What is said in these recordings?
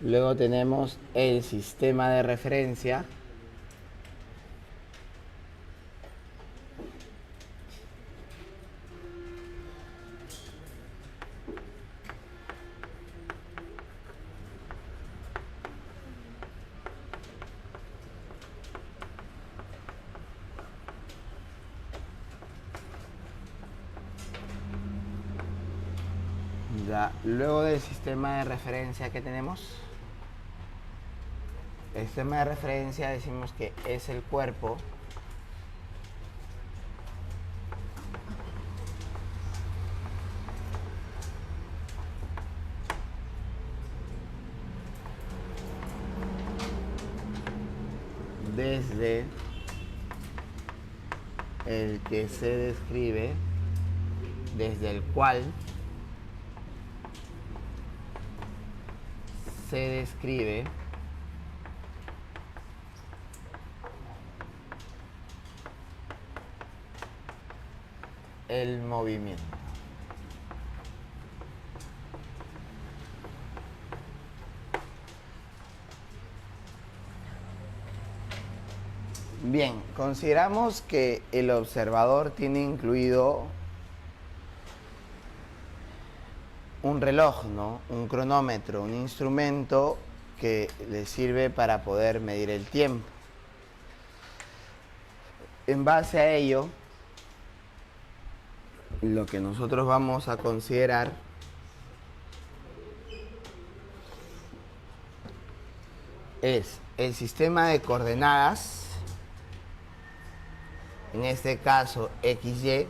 Luego tenemos el sistema de referencia. Ya, luego del sistema de referencia que tenemos, el sistema de referencia decimos que es el cuerpo desde el que se describe, desde el cual se describe el movimiento. Bien, consideramos que el observador tiene incluido un reloj, ¿no? Un cronómetro, un instrumento que le sirve para poder medir el tiempo. En base a ello, lo que nosotros vamos a considerar es el sistema de coordenadas, en este caso XY,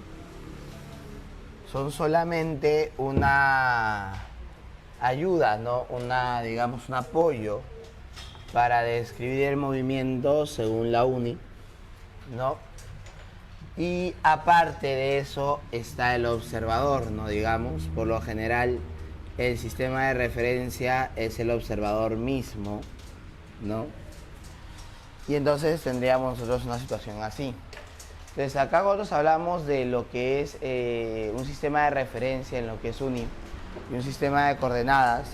son solamente una ayuda, ¿no? Digamos, un apoyo para describir el movimiento según la UNI, ¿no? Y aparte de eso está el observador, ¿no? Digamos, por lo general el sistema de referencia es el observador mismo, ¿no? Y entonces tendríamos nosotros una situación así. Entonces acá nosotros hablamos de lo que es un sistema de referencia en lo que es UNI y un sistema de coordenadas.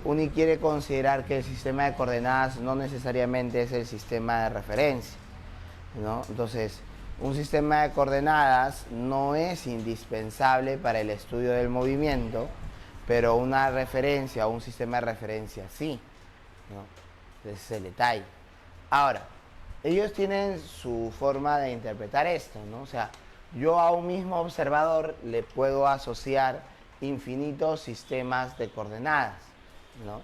UNI quiere considerar que el sistema de coordenadas no necesariamente es el sistema de referencia, ¿no? Entonces, un sistema de coordenadas no es indispensable para el estudio del movimiento, pero una referencia o un sistema de referencia sí, ¿no? Ese es el detalle. Ahora, ellos tienen su forma de interpretar esto, ¿no? O sea, yo a un mismo observador le puedo asociar infinitos sistemas de coordenadas, ¿no?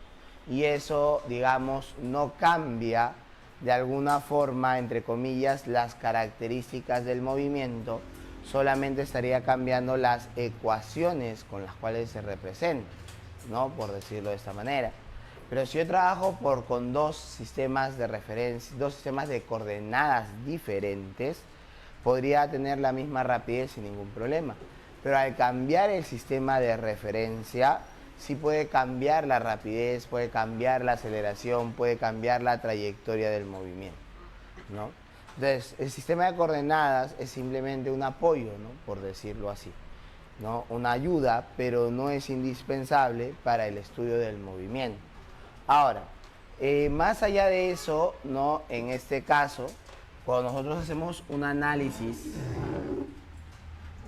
Y eso, digamos, no cambia de alguna forma, entre comillas, las características del movimiento, solamente estaría cambiando las ecuaciones con las cuales se representa, ¿no? Por decirlo de esta manera. Pero si yo trabajo con dos sistemas de referencia, dos sistemas de coordenadas diferentes, podría tener la misma rapidez sin ningún problema. Pero al cambiar el sistema de referencia, sí puede cambiar la rapidez, puede cambiar la aceleración, puede cambiar la trayectoria del movimiento, ¿no? Entonces, el sistema de coordenadas es simplemente un apoyo, ¿no? Por decirlo así, ¿no? Una ayuda, pero no es indispensable para el estudio del movimiento. Ahora, más allá de eso, ¿no? En este caso, cuando nosotros hacemos un análisis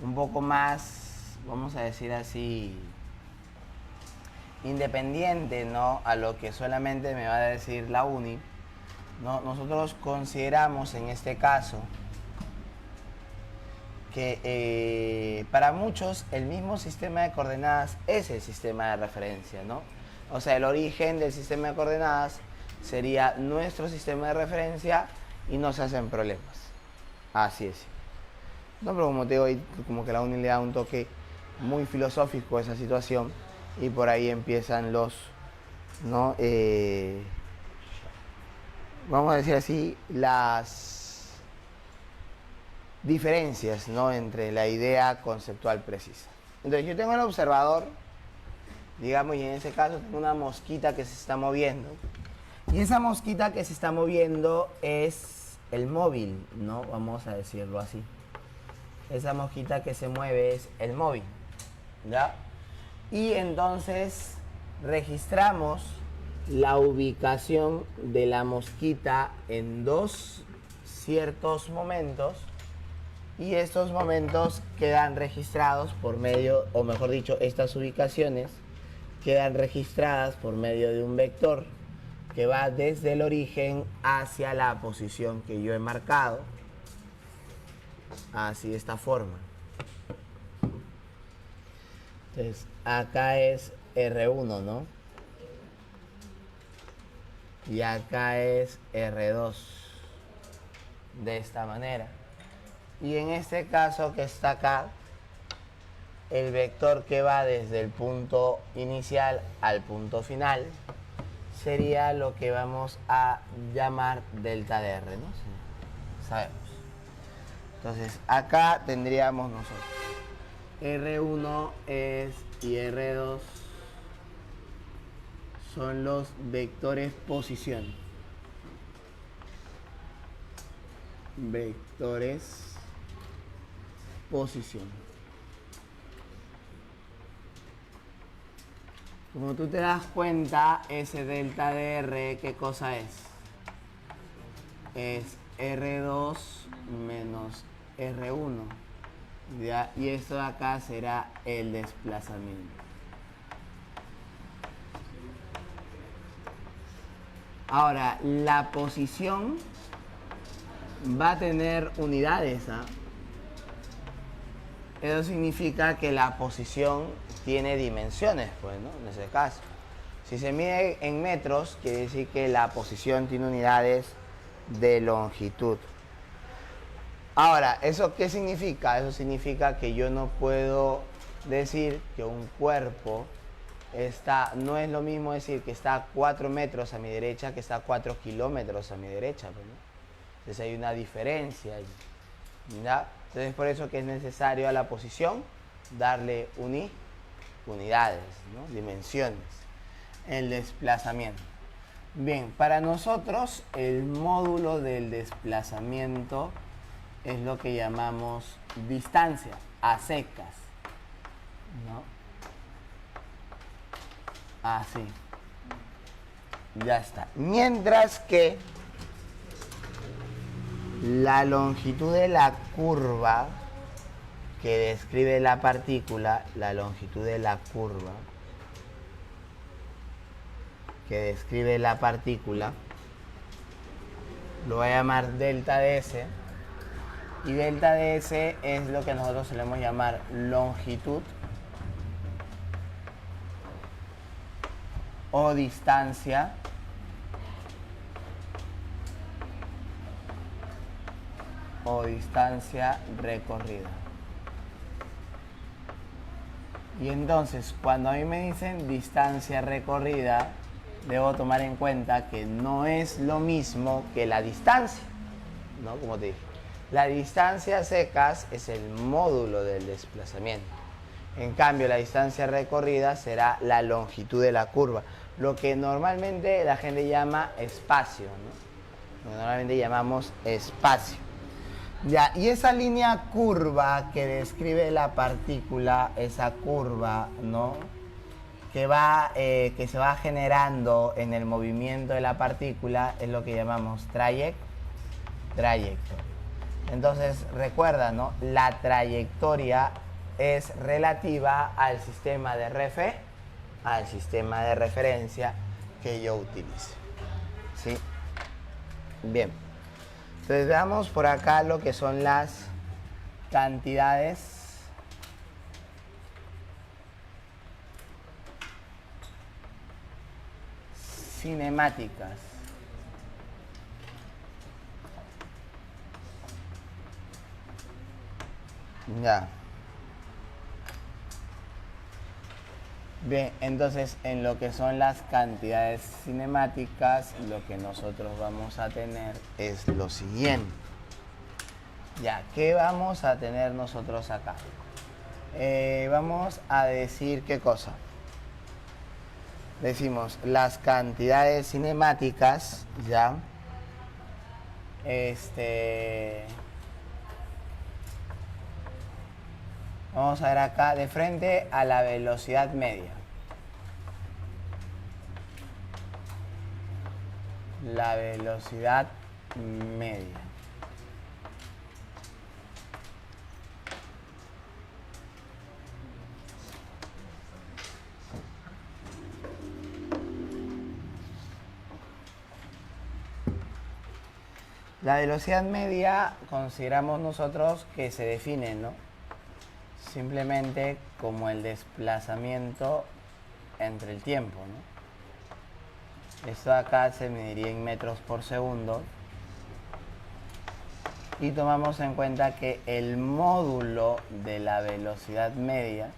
un poco más, vamos a decir así, independiente, ¿no? A lo que solamente me va a decir la UNI, ¿no? Nosotros consideramos en este caso que para muchos el mismo sistema de coordenadas es el sistema de referencia, ¿no? O sea, el origen del sistema de coordenadas sería nuestro sistema de referencia y no se hacen problemas. Así es. No, pero como te digo, como que la UNI le da un toque muy filosófico a esa situación y por ahí empiezan los, ¿no? Vamos a decir así, las diferencias, ¿no? Entre la idea conceptual precisa. Entonces yo tengo el observador, digamos, y en ese caso tengo una mosquita que se está moviendo. Y esa mosquita que se está moviendo es el móvil, ¿no? Vamos a decirlo así. Esa mosquita que se mueve es el móvil, ¿ya? Y entonces registramos la ubicación de la mosquita en dos ciertos momentos y estos momentos quedan registrados por medio, o mejor dicho, estas ubicaciones quedan registradas por medio de un vector que va desde el origen hacia la posición que yo he marcado, así de esta forma. Entonces, acá es R1, ¿no? Y acá es R2, de esta manera. Y en este caso que está acá, el vector que va desde el punto inicial al punto final sería lo que vamos a llamar delta de R, ¿no? Sí, sabemos. Entonces, acá tendríamos nosotros R1 y R2 son los vectores posición. Vectores posición. Como tú te das cuenta, ese delta de R, ¿qué cosa es? Es R2 menos R1. ¿Ya? Y esto de acá será el desplazamiento. Ahora, la posición va a tener unidades, ¿ah? Eso significa que la posición tiene dimensiones, pues, ¿no? En ese caso. Si se mide en metros, quiere decir que la posición tiene unidades de longitud. Ahora, ¿eso qué significa? Eso significa que yo no puedo decir que un cuerpo está, no es lo mismo decir que está a 4 metros a mi derecha que está a 4 kilómetros a mi derecha, pues, ¿no? Entonces hay una diferencia ahí, ¿ya? Entonces por eso que es necesario a la posición darle unidades, ¿no? Dimensiones. El desplazamiento. Bien, para nosotros el módulo del desplazamiento es lo que llamamos distancia, a secas, ¿no? Así. Ya está. Mientras que la longitud de la curva que describe la partícula, la longitud de la curva que describe la partícula, lo voy a llamar delta de S. Y delta de S es lo que nosotros solemos llamar longitud o distancia recorrida. Y entonces, cuando a mí me dicen distancia recorrida, debo tomar en cuenta que no es lo mismo que la distancia, ¿no? Como te dije, la distancia a secas es el módulo del desplazamiento. En cambio, la distancia recorrida será la longitud de la curva, lo que normalmente la gente llama espacio, ¿no? Lo que normalmente llamamos espacio. Ya, y esa línea curva que describe la partícula, esa curva, ¿no? Que se va generando en el movimiento de la partícula es lo que llamamos trayectoria. Entonces, recuerda, ¿no? La trayectoria es relativa al sistema de referencia que yo utilice. ¿Sí? Bien. Entonces veamos por acá lo que son las cantidades cinemáticas. Ya. Bien, entonces en lo que son las cantidades cinemáticas, lo que nosotros vamos a tener es lo siguiente. Ya, ¿qué vamos a tener nosotros acá? Vamos a decir qué cosa. Decimos las cantidades cinemáticas, ya. Vamos a ver acá de frente a la velocidad media. la velocidad media. La velocidad media consideramos nosotros que se define, ¿no? Simplemente como el desplazamiento entre el tiempo, ¿no? Esto acá se mediría en metros por segundo. Y tomamos en cuenta que el módulo de la velocidad media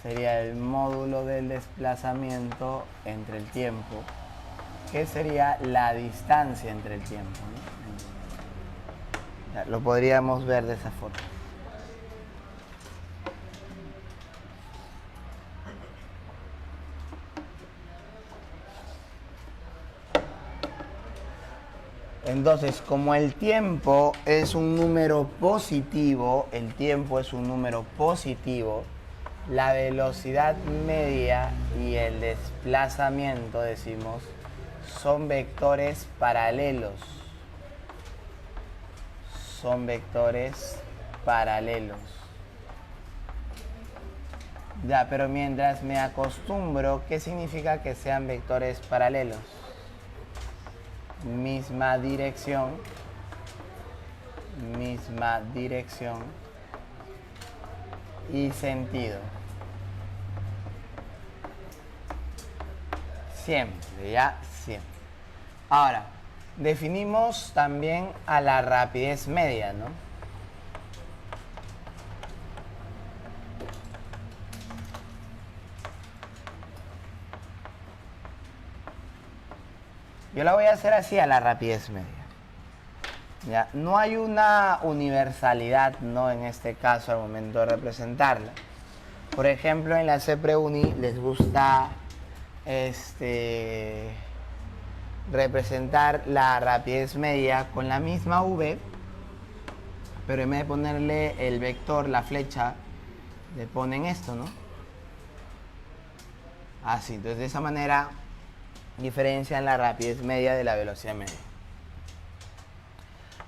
sería el módulo del desplazamiento entre el tiempo, que sería la distancia entre el tiempo, ¿no? Ya, lo podríamos ver de esa forma. Entonces, como el tiempo es un número positivo, la velocidad media y el desplazamiento, decimos, son vectores paralelos. Son vectores paralelos. Ya, pero mientras me acostumbro, ¿qué significa que sean vectores paralelos? Misma dirección y sentido. Siempre, ya, siempre. Ahora, definimos también a la rapidez media, ¿no? Yo la voy a hacer así a la rapidez media. ¿Ya? No hay una universalidad, ¿no? En este caso al momento de representarla. Por ejemplo, en la CPREUNI les gusta representar la rapidez media con la misma V, pero en vez de ponerle el vector, la flecha, le ponen esto, ¿no? Así, entonces de esa manera diferencian la rapidez media de la velocidad media.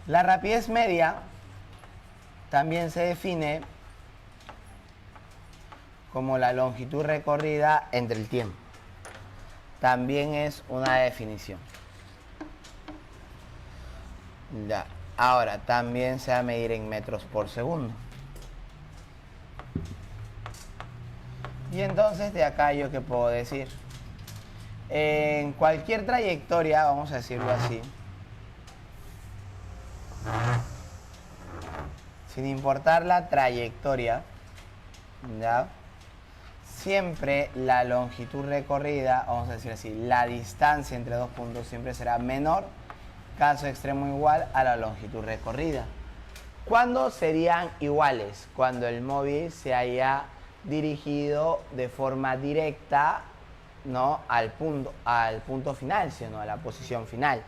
La rapidez media también se define como la longitud recorrida entre el tiempo. También es una definición. Ya. Ahora, también se va a medir en metros por segundo. Y entonces, de acá yo qué puedo decir. En cualquier trayectoria, vamos a decirlo así, sin importar la trayectoria, ¿ya? Siempre la longitud recorrida, vamos a decir así, la distancia entre dos puntos siempre será menor, caso extremo igual a la longitud recorrida. ¿Cuándo serían iguales? Cuando el móvil se haya dirigido de forma directa, ¿no? al punto final, sino a la posición final.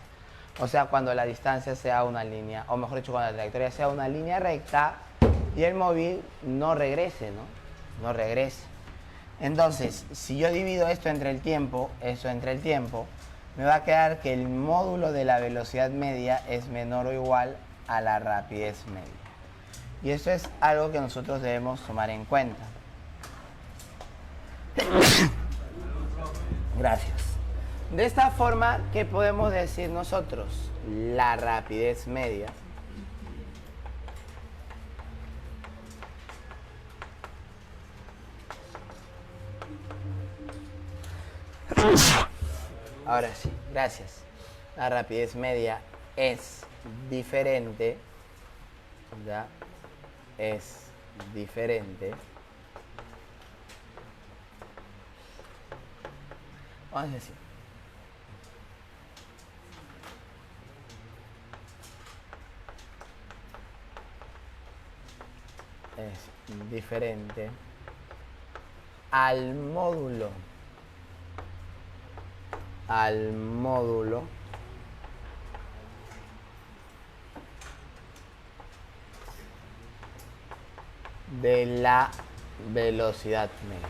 O sea, cuando la distancia sea una línea, o mejor dicho, cuando la trayectoria sea una línea recta y el móvil no regrese, ¿no? No regrese. Entonces, si yo divido esto entre el tiempo, me va a quedar que el módulo de la velocidad media es menor o igual a la rapidez media. Y eso es algo que nosotros debemos tomar en cuenta. Gracias. De esta forma, ¿qué podemos decir nosotros? La rapidez media ahora sí, gracias. La rapidez media es diferente, ¿ya? Es diferente. Vamos a decir. Es diferente al módulo de la velocidad media.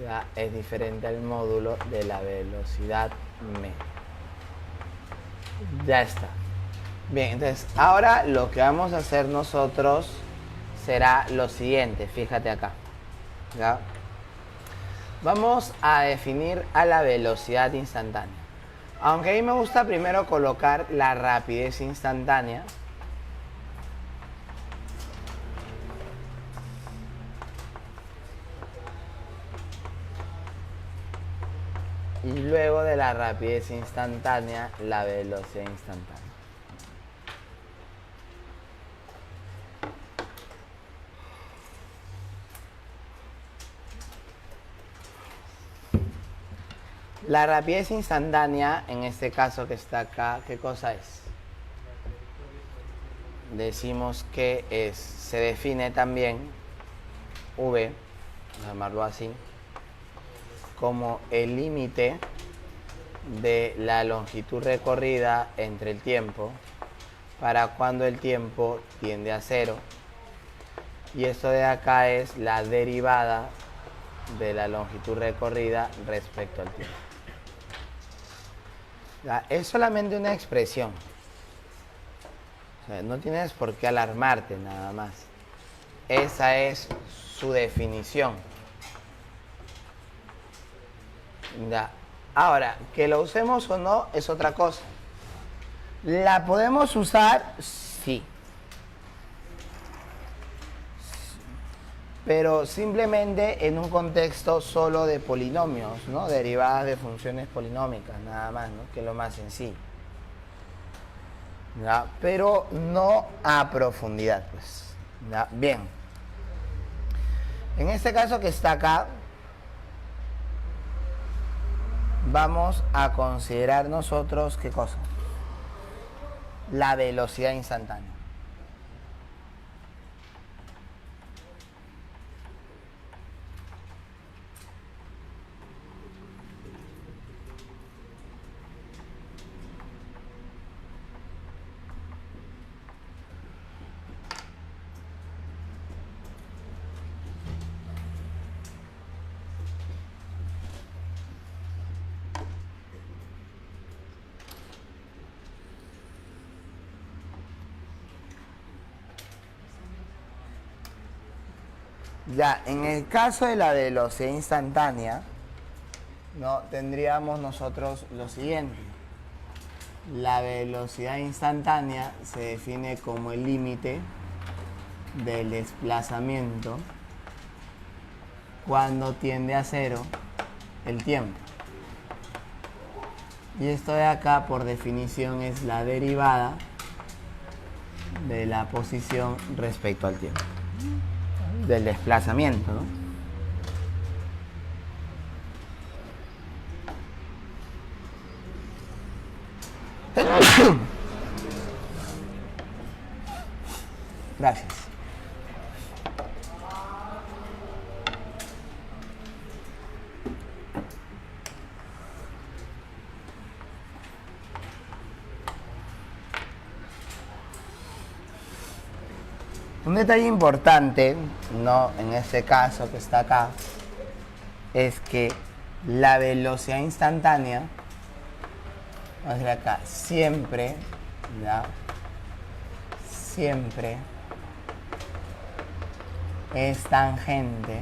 ya es diferente al módulo de la velocidad media. Ya está. Bien, entonces ahora lo que vamos a hacer nosotros será lo siguiente, fíjate acá. ¿Ya? Vamos a definir a la velocidad instantánea. Aunque a mí me gusta primero colocar la rapidez instantánea. Y luego de la rapidez instantánea, la velocidad instantánea. La rapidez instantánea, en este caso que está acá, ¿qué cosa es? Decimos que se define también V, vamos a llamarlo así, como el límite de la longitud recorrida entre el tiempo para cuando el tiempo tiende a cero. Y esto de acá es la derivada de la longitud recorrida respecto al tiempo. Ya, es solamente una expresión. O sea, no tienes por qué alarmarte nada más. Esa es su definición. Ya. Ahora, que lo usemos o no es otra cosa. ¿La podemos usar? Sí. Pero simplemente en un contexto solo de polinomios, ¿no? Derivadas de funciones polinómicas, nada más, ¿no? Que es lo más sencillo. ¿Ya? Pero no a profundidad, pues. ¿Ya? Bien. En este caso que está acá, vamos a considerar nosotros, ¿qué cosa? La velocidad instantánea. Ya, en el caso de la velocidad instantánea, ¿no? Tendríamos nosotros lo siguiente. La velocidad instantánea se define como el límite del desplazamiento cuando tiende a cero el tiempo. Y esto de acá, por definición, es la derivada de la posición respecto al tiempo. Del desplazamiento, ¿no? Gracias. Un detalle importante, ¿no? En este caso que está acá, es que la velocidad instantánea, vamos a decir acá, siempre, ¿ya? Siempre es tangente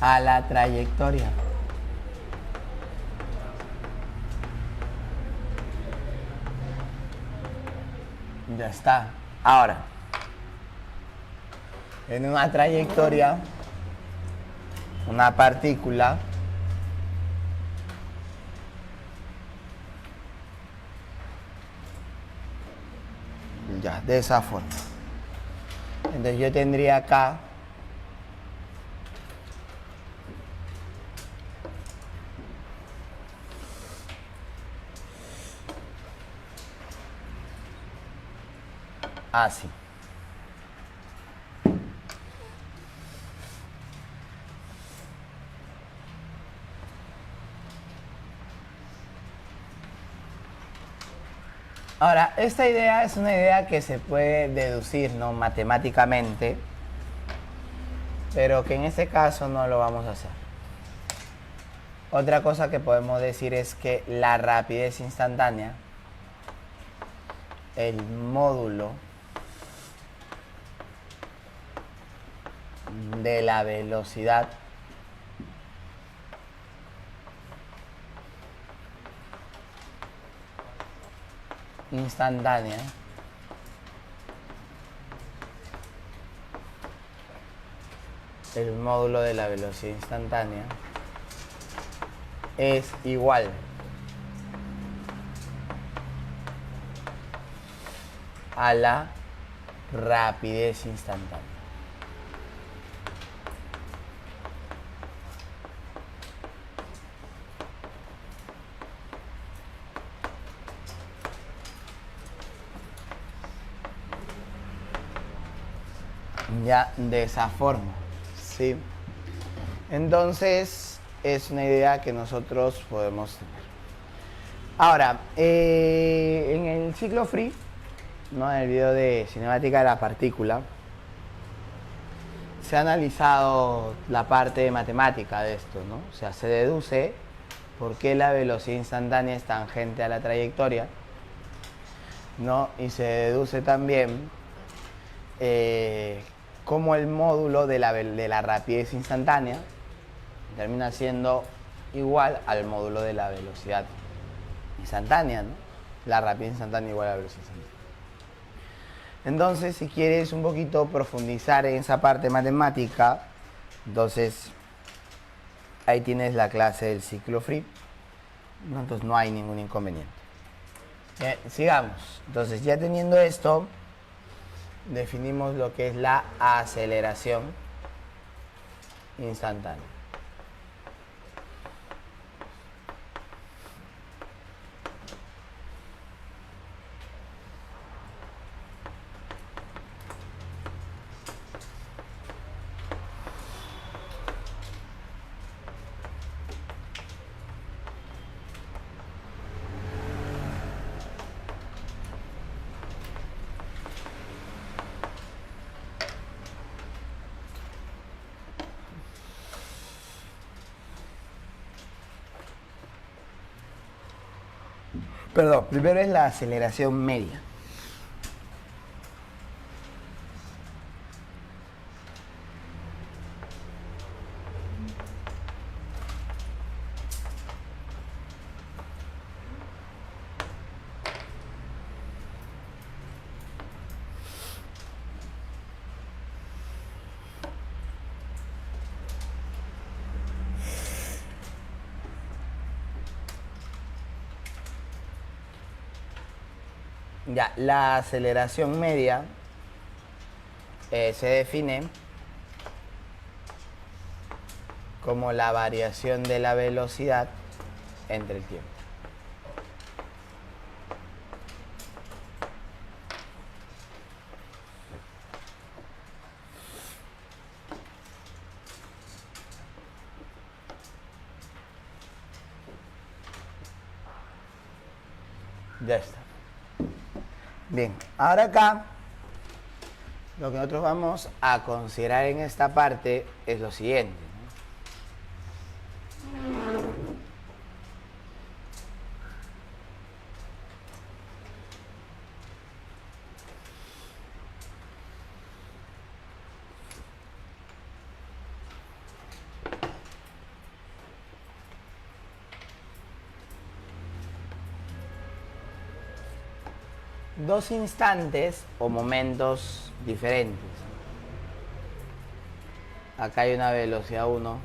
a la trayectoria. Ya está. Ahora, en una trayectoria, una partícula ya, de esa forma. Entonces yo tendría acá así. Ahora, esta idea es una idea que se puede deducir, ¿no?, matemáticamente, pero que en este caso no lo vamos a hacer. Otra cosa que podemos decir es que la rapidez instantánea, el módulo de la velocidad instantánea el módulo de la velocidad instantánea es igual a la rapidez instantánea. Ya de esa forma, ¿sí? Entonces es una idea que nosotros podemos tener. Ahora, en el ciclo free, ¿no?, en el video de cinemática de la partícula, se ha analizado la parte matemática de esto, ¿no? O sea, se deduce por qué la velocidad instantánea es tangente a la trayectoria, ¿no? Y se deduce también cómo el módulo de la rapidez instantánea termina siendo igual al módulo de la velocidad instantánea, ¿no? La rapidez instantánea igual a la velocidad instantánea. Entonces, si quieres un poquito profundizar en esa parte matemática, entonces ahí tienes la clase del ciclo free, ¿no? Entonces no hay ningún inconveniente. Bien, sigamos. Entonces, ya teniendo esto, definimos lo que es la aceleración instantánea. Perdón, primero es la aceleración media. Ya, la aceleración media se define como la variación de la velocidad entre el tiempo. Ya está. Bien, ahora acá lo que nosotros vamos a considerar en esta parte es lo siguiente, ¿no? Dos instantes o momentos diferentes. Acá hay una velocidad 1,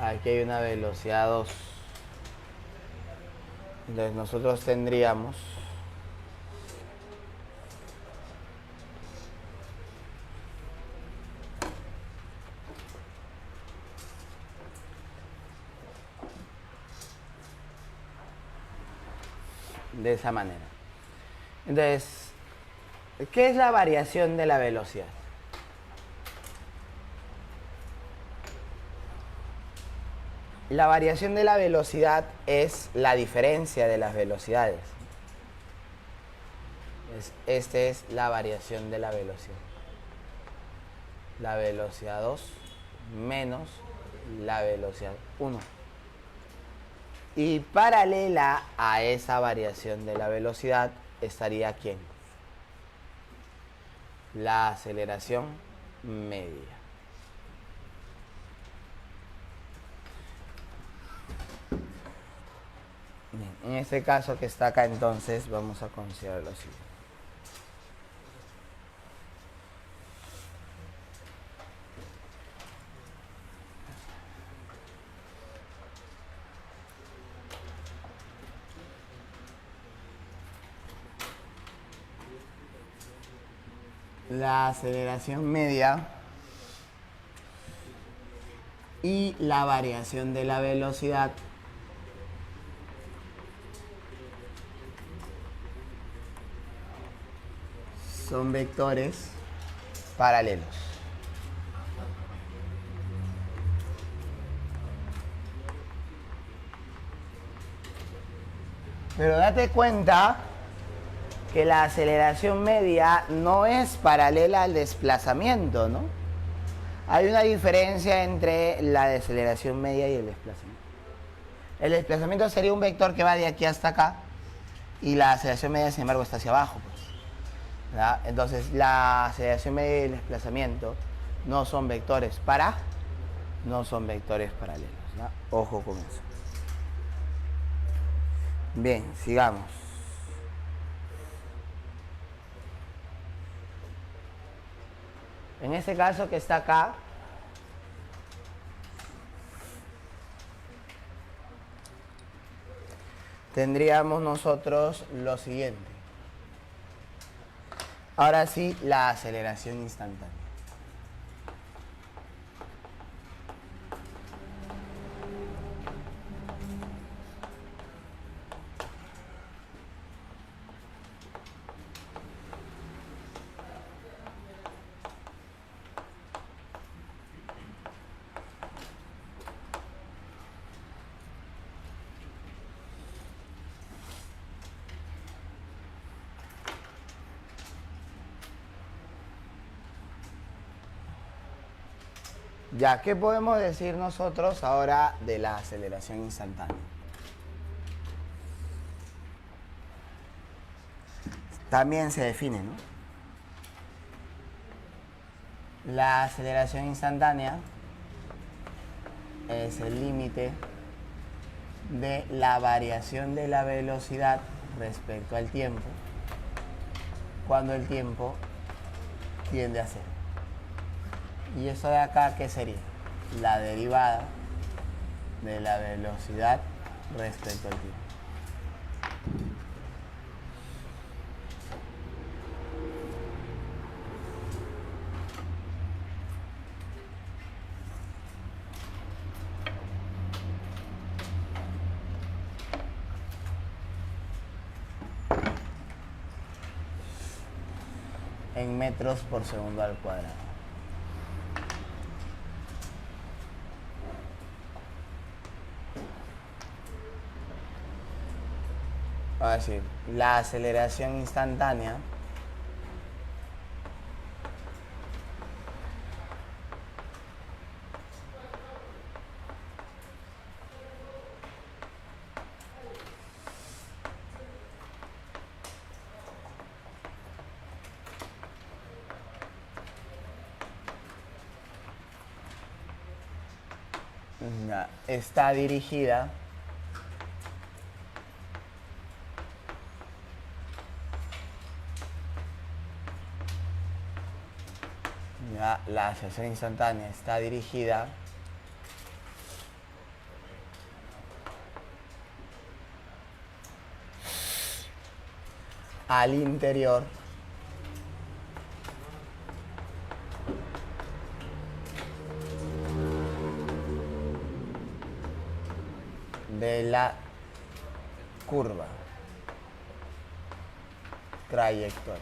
aquí hay una velocidad 2. Entonces nosotros tendríamos de esa manera. Entonces, ¿qué es la variación de la velocidad? La variación de la velocidad es la diferencia de las velocidades. Esta es la variación de la velocidad. La velocidad 2 menos la velocidad 1. Y paralela a esa variación de la velocidad estaría ¿quién? La aceleración media. Bien, en este caso que está acá, entonces vamos a considerar lo siguiente. La aceleración media y la variación de la velocidad son vectores paralelos. Pero date cuenta que la aceleración media no es paralela al desplazamiento, ¿no? Hay una diferencia entre la aceleración media y el desplazamiento. El desplazamiento sería un vector que va de aquí hasta acá y la aceleración media, sin embargo, está hacia abajo, pues, ¿verdad? Entonces, la aceleración media y el desplazamiento no son vectores paralelos, ¿verdad? Ojo con eso. Bien, sigamos. En este caso que está acá, tendríamos nosotros lo siguiente. Ahora sí, la aceleración instantánea. Ya, ¿qué podemos decir nosotros ahora de la aceleración instantánea? También se define, ¿no? La aceleración instantánea es el límite de la variación de la velocidad respecto al tiempo cuando el tiempo tiende a cero. Y eso de acá, ¿qué sería? La derivada de la velocidad respecto al tiempo. En metros por segundo al cuadrado. Vamos a decir, la aceleración instantánea está dirigida la aceleración instantánea está dirigida al interior de la curva trayectoria.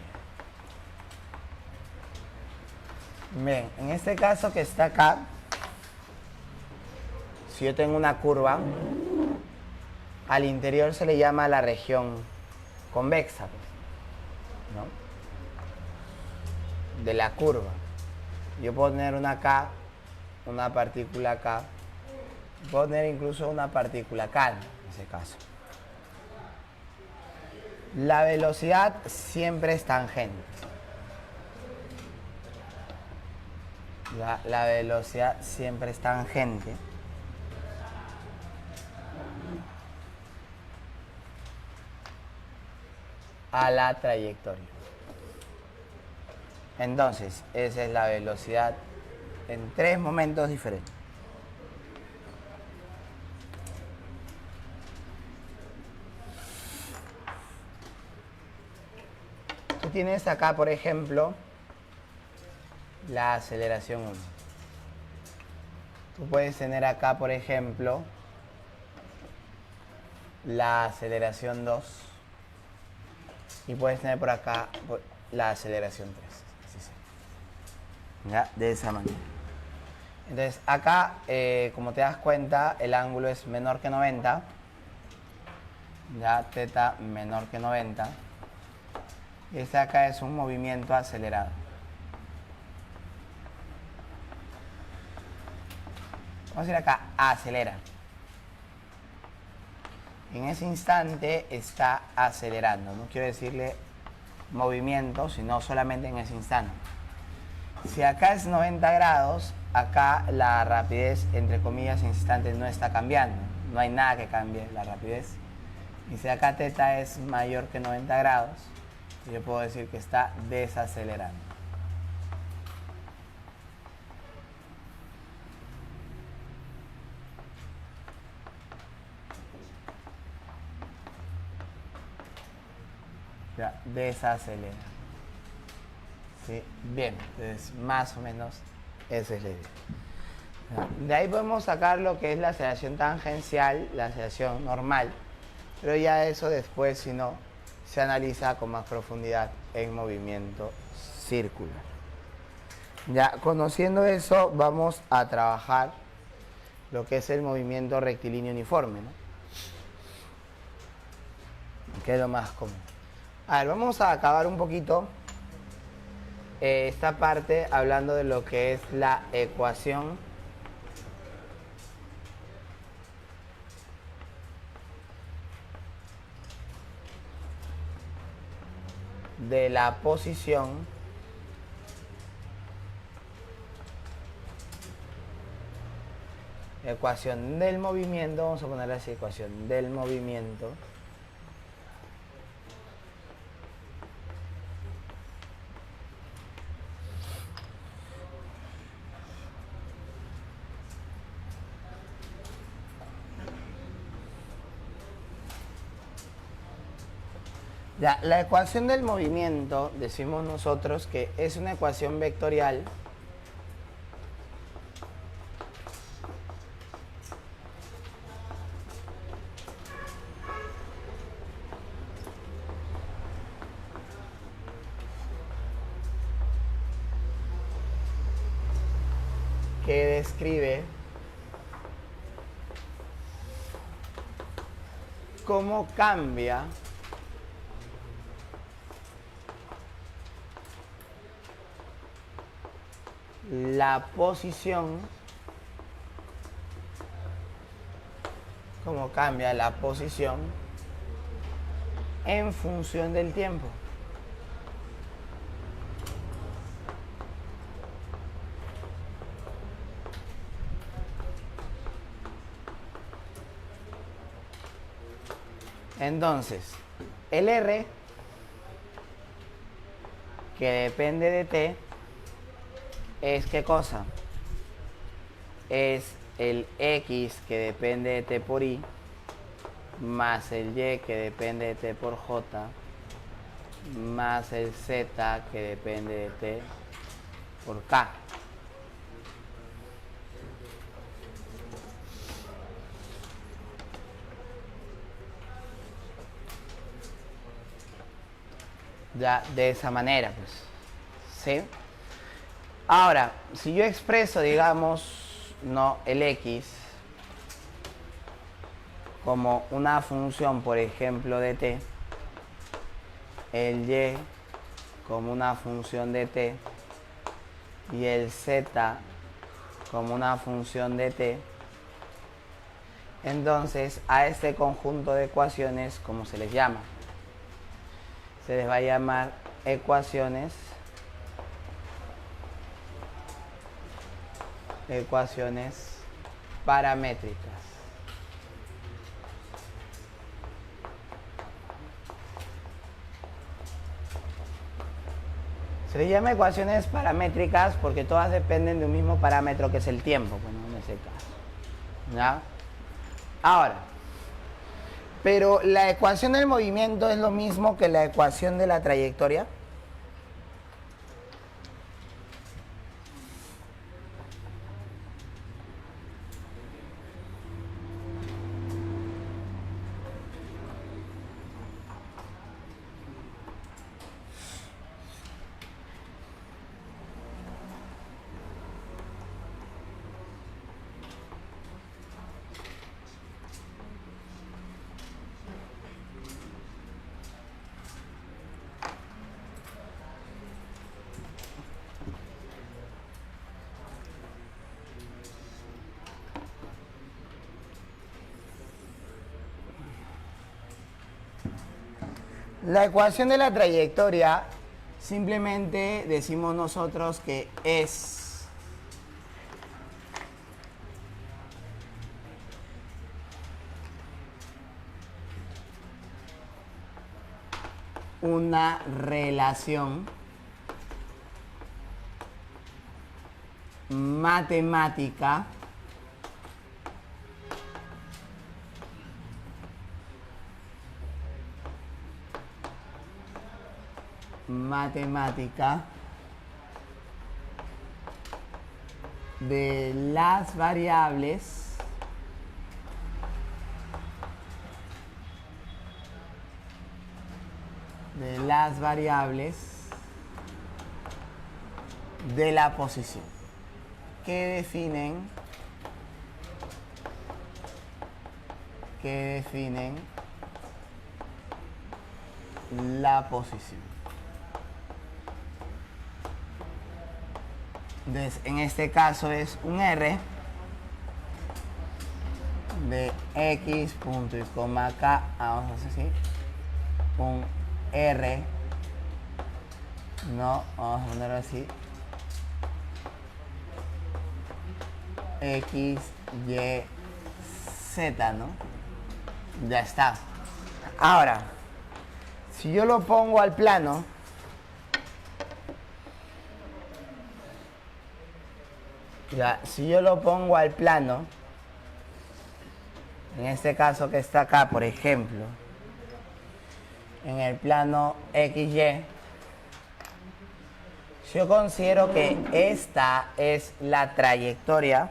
Bien, en este caso que está acá, si yo tengo una curva, al interior se le llama la región convexa, ¿no? de la curva. Yo puedo tener una K, una partícula K, puedo tener incluso una partícula K en ese caso. La velocidad siempre es tangente. La velocidad siempre es tangente a la trayectoria. Entonces, esa es la velocidad en 3 momentos diferentes. Tú tienes acá, por ejemplo, la aceleración 1. Tú puedes tener acá, por ejemplo, la aceleración 2. Y puedes tener por acá la aceleración 3. Así sea. ¿Ya? De esa manera. Entonces, acá, como te das cuenta, el ángulo es menor que 90. Ya, teta menor que 90. Y este acá es un movimiento acelerado. Vamos a ir acá, acelera. En ese instante está acelerando. No quiero decirle movimiento, sino solamente en ese instante. Si acá es 90 grados, acá la rapidez, entre comillas, en ese instante no está cambiando. No hay nada que cambie la rapidez. Y si acá teta es mayor que 90 grados, yo puedo decir que está desacelerando. Ya, desacelera. ¿Sí? Bien, entonces más o menos esa es la idea. Ya, de ahí podemos sacar lo que es la aceleración tangencial, la aceleración normal, pero ya eso después, si no, se analiza con más profundidad en movimiento circular. Ya conociendo eso, vamos a trabajar lo que es el movimiento rectilíneo uniforme, ¿no? Que es lo más común. A ver, vamos a acabar un poquito esta parte hablando de lo que es la ecuación de la posición ecuación del movimiento, vamos a ponerle así, ecuación del movimiento ya, la ecuación del movimiento, decimos nosotros que es una ecuación vectorial que describe cómo cambia la posición, cómo cambia la posición en función del tiempo. Entonces, el R, que depende de T, es ¿qué cosa? Es el X, que depende de T por I, más el Y, que depende de T por J, más el Z, que depende de T por K. Ya, de esa manera, pues. ¿Sí? Ahora, si yo expreso, digamos, no el X como una función, por ejemplo, de T, el Y como una función de T, y el z como una función de t, entonces a este conjunto de ecuaciones, ¿cómo se les llama? Se les va a llamar ecuaciones paramétricas. Se les llama ecuaciones paramétricas porque todas dependen de un mismo parámetro que es el tiempo, bueno, en ese caso. ¿Ya? Ahora, pero la ecuación del movimiento es lo mismo que la ecuación de la trayectoria. La ecuación de la trayectoria simplemente decimos nosotros que es una relación matemática de las variables de la posición que definen la posición. Entonces, en este caso es un R de X punto y coma K, vamos a hacer así, un R, no, vamos a ponerlo así, X, Y, Z, ¿no? Ya está. Ahora, si yo lo pongo al plano, en este caso que está acá, por ejemplo, en el plano XY, yo considero que esta es la trayectoria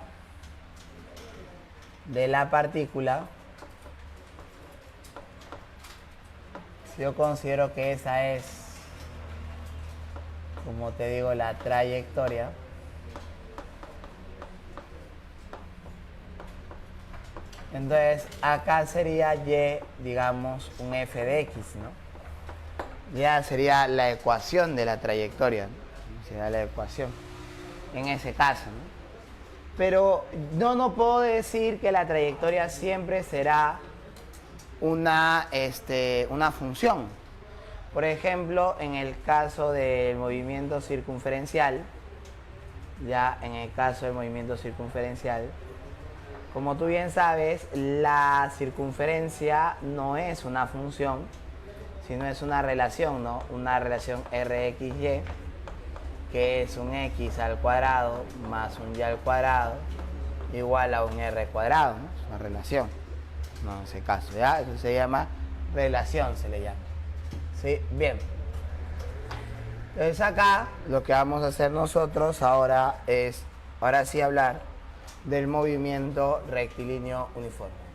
de la partícula. Yo considero que esa es, como te digo, la trayectoria. Entonces, acá sería Y, digamos, un f de X, ¿no? Ya sería la ecuación de la trayectoria, ¿no? Sería la ecuación en ese caso, ¿no? Pero no puedo decir que la trayectoria siempre será una función. Por ejemplo, en el caso del movimiento circunferencial, como tú bien sabes, la circunferencia no es una función, sino es una relación, ¿no? Una relación RXY, que es un X al cuadrado más un Y al cuadrado igual a un R cuadrado, ¿no? Es una relación, no en ese caso, ¿ya? Eso se llama relación, se le llama. ¿Sí? Bien. Entonces acá lo que vamos a hacer nosotros ahora es, ahora sí hablar del movimiento rectilíneo uniforme.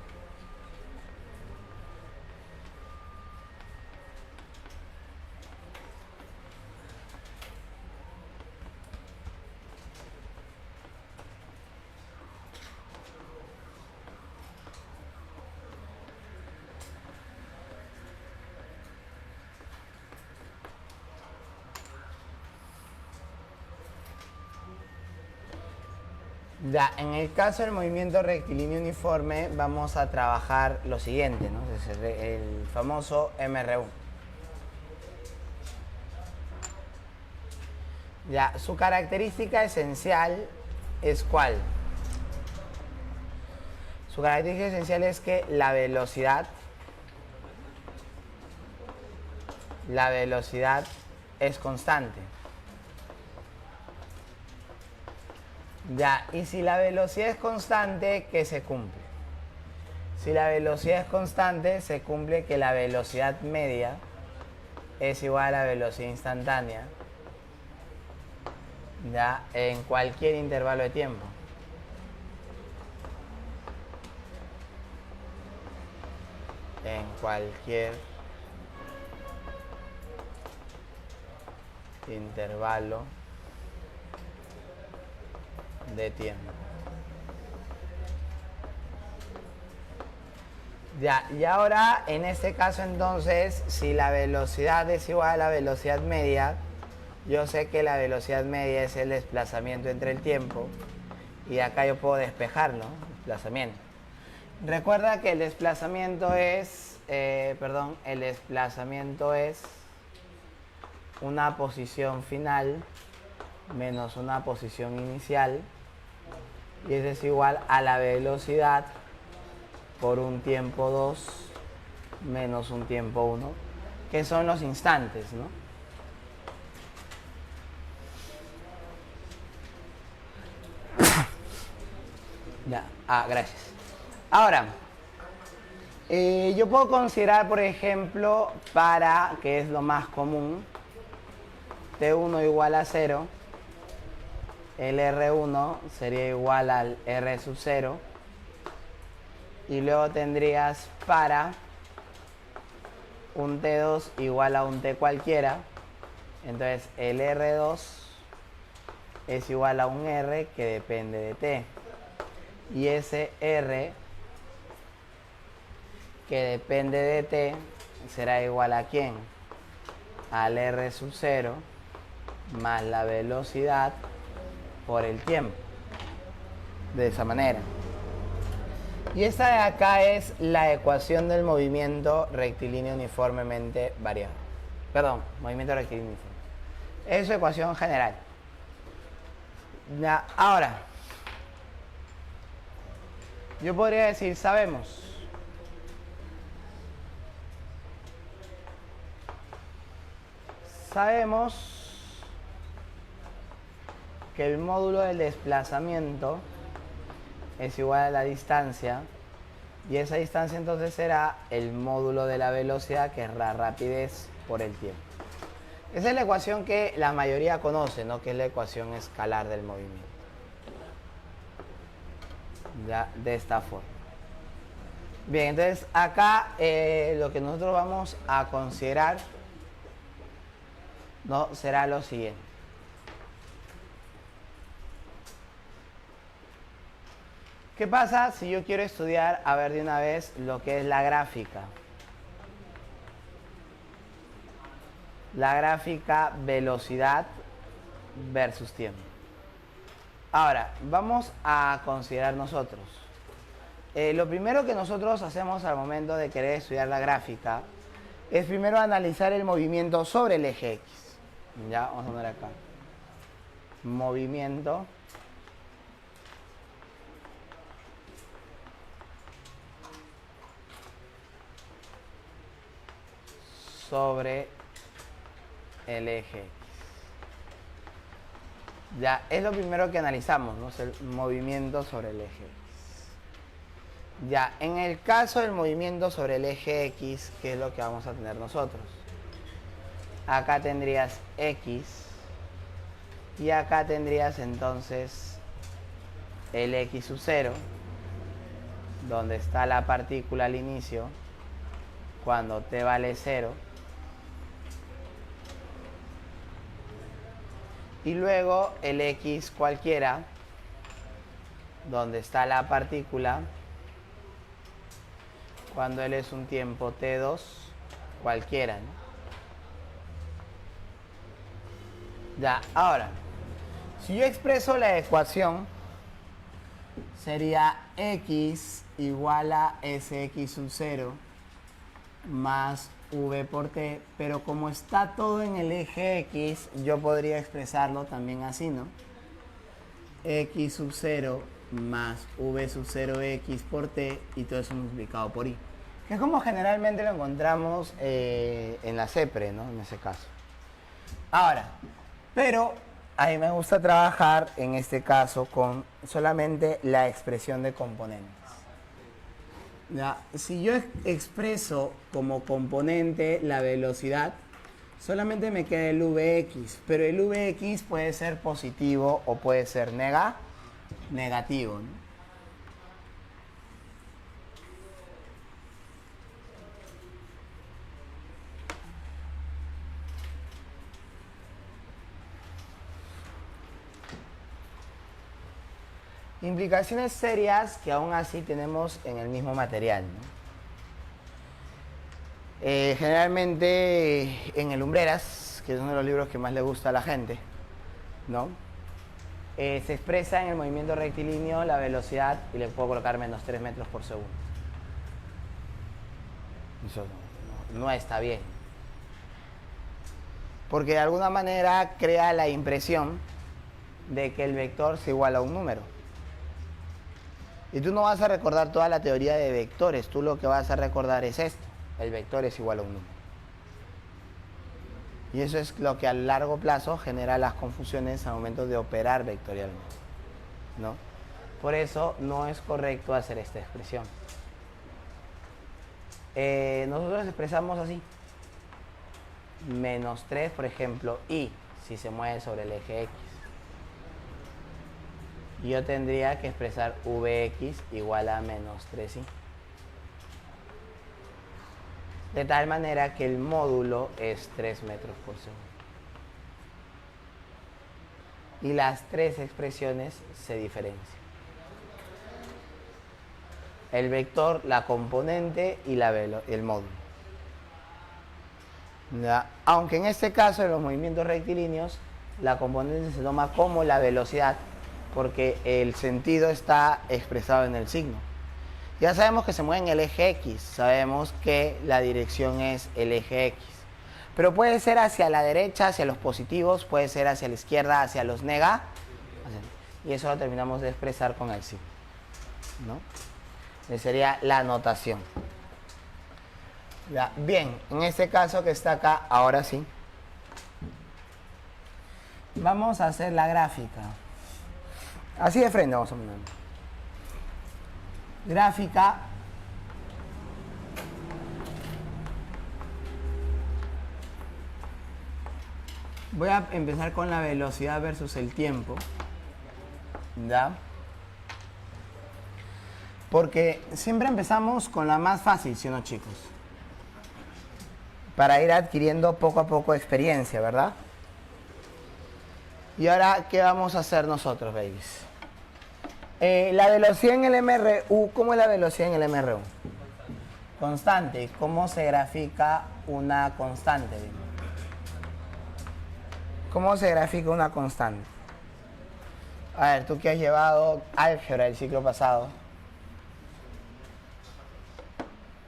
Ya, en el caso del movimiento rectilíneo uniforme vamos a trabajar lo siguiente, ¿no? Es el famoso MR1. Ya, su característica esencial es ¿cuál? Su característica esencial es que la velocidad es constante. Ya, y si la velocidad es constante, ¿qué se cumple? Si la velocidad es constante, se cumple que la velocidad media es igual a la velocidad instantánea, ya, en cualquier intervalo de tiempo. En cualquier intervalo de tiempo. Ya, y ahora en este caso entonces, si la velocidad es igual a la velocidad media, yo sé que la velocidad media es el desplazamiento entre el tiempo, y acá yo puedo despejarlo, desplazamiento. Recuerda que el desplazamiento es, una posición final menos una posición inicial, y eso es igual a la velocidad por un tiempo 2 menos un tiempo 1, que son los instantes, ¿no? Ya, gracias. Ahora, yo puedo considerar, por ejemplo, para, que es lo más común, T1 igual a 0, el R1 sería igual al R sub 0, y luego tendrías para un T2 igual a un T cualquiera, entonces el R2 es igual a un R que depende de T, y ese R que depende de T será igual a ¿quién? Al R sub 0 más la velocidad por el tiempo, de esa manera. Y esta de acá es la ecuación del movimiento rectilíneo uniformemente variable. Perdón, movimiento rectilíneo uniforme. Es su ecuación general. Ya, ahora, yo podría decir, sabemos que el módulo del desplazamiento es igual a la distancia, y esa distancia entonces será el módulo de la velocidad, que es la rapidez por el tiempo. Esa es la ecuación que la mayoría conoce, ¿no? Que es la ecuación escalar del movimiento. Ya, de esta forma. Bien, entonces acá lo que nosotros vamos a considerar, ¿no? Será lo siguiente. ¿Qué pasa si yo quiero estudiar, a ver de una vez, lo que es la gráfica? La gráfica velocidad versus tiempo. Ahora, vamos a considerar nosotros. Lo primero que nosotros hacemos al momento de querer estudiar la gráfica es primero analizar el movimiento sobre el eje X. Ya, vamos a poner acá. Movimiento sobre el eje X. Ya, es lo primero que analizamos, ¿no? El movimiento sobre el eje X. Ya, en el caso del movimiento sobre el eje X, ¿qué es lo que vamos a tener nosotros? Acá tendrías X, y acá tendrías entonces el X sub 0, donde está la partícula al inicio, cuando t vale 0. Y luego el X cualquiera, donde está la partícula cuando L es un tiempo T2 cualquiera, ¿no? Ya, ahora, si yo expreso la ecuación sería x igual a sx sub 0 más v por t, pero como está todo en el eje x, yo podría expresarlo también así, ¿no? X sub 0 más v sub 0x por t y todo eso multiplicado por y. Que es como generalmente lo encontramos en la CEPRE, ¿no? En ese caso. Ahora, pero a mí me gusta trabajar en este caso con solamente la expresión de componentes. Ya, si yo expreso como componente la velocidad, solamente me queda el Vx, pero el Vx puede ser positivo o puede ser negativo, ¿no? Implicaciones serias que aún así tenemos en el mismo material, ¿no? Generalmente en el Lumbreras, que es uno de los libros que más le gusta a la gente, ¿no? Se expresa en el movimiento rectilíneo la velocidad y le puedo colocar menos 3 metros por segundo. Eso no está bien. Porque de alguna manera crea la impresión de que el vector se iguala a un número. Y tú no vas a recordar toda la teoría de vectores, tú lo que vas a recordar es esto, el vector es igual a un número. Y eso es lo que a largo plazo genera las confusiones al momento de operar vectorialmente, ¿no? Por eso no es correcto hacer esta expresión. Nosotros expresamos así. Menos 3, por ejemplo, y si se mueve sobre el eje X. Yo tendría que expresar Vx igual a menos 3i. De tal manera que el módulo es 3 metros por segundo. Y las tres expresiones se diferencian. El vector, la componente y el módulo. ¿Ya? Aunque en este caso, en los movimientos rectilíneos, la componente se toma como la velocidad, porque el sentido está expresado en el signo. Ya sabemos que se mueve en el eje X, sabemos que la dirección es el eje X. Pero puede ser hacia la derecha, hacia los positivos, puede ser hacia la izquierda, hacia los negativos. Y eso lo terminamos de expresar con el signo, ¿no? Esa sería la notación. Ya, bien, en este caso que está acá, ahora sí. Vamos a hacer la gráfica. Así de frente vamos a poner. Gráfica. Voy a empezar con la velocidad versus el tiempo. ¿Ya? Porque siempre empezamos con la más fácil, ¿sí o no, chicos? Para ir adquiriendo poco a poco experiencia, ¿verdad? Y ahora, ¿qué vamos a hacer nosotros, babies? La velocidad en el MRU, ¿cómo es la velocidad en el MRU? Constante. ¿Cómo se grafica una constante? ¿Cómo se grafica una constante? A ver, tú que has llevado álgebra el ciclo pasado,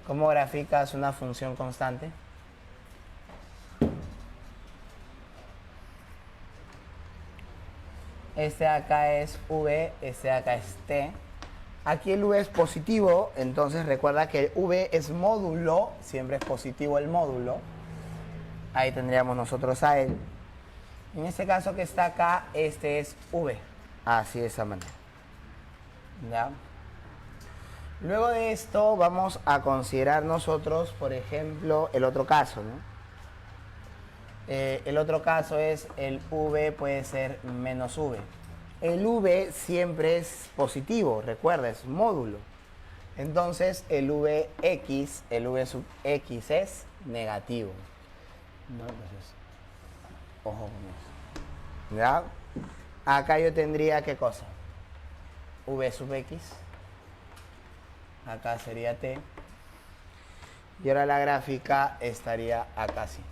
¿cómo graficas una función constante? Este de acá es V, este de acá es T. Aquí el V es positivo, entonces recuerda que el V es módulo, siempre es positivo el módulo. Ahí tendríamos nosotros a él. En este caso que está acá, este es V. Así de esa manera. ¿Ya? Luego de esto vamos a considerar nosotros, por ejemplo, el otro caso, ¿no? El otro caso es el V puede ser menos V. El V siempre es positivo, recuerda, es módulo. Entonces el Vx, el V sub x es negativo. ¿No? Entonces, ojo con eso. ¿Ya? Acá yo tendría, ¿qué cosa? V sub x. Acá sería t. Y ahora la gráfica estaría acá así.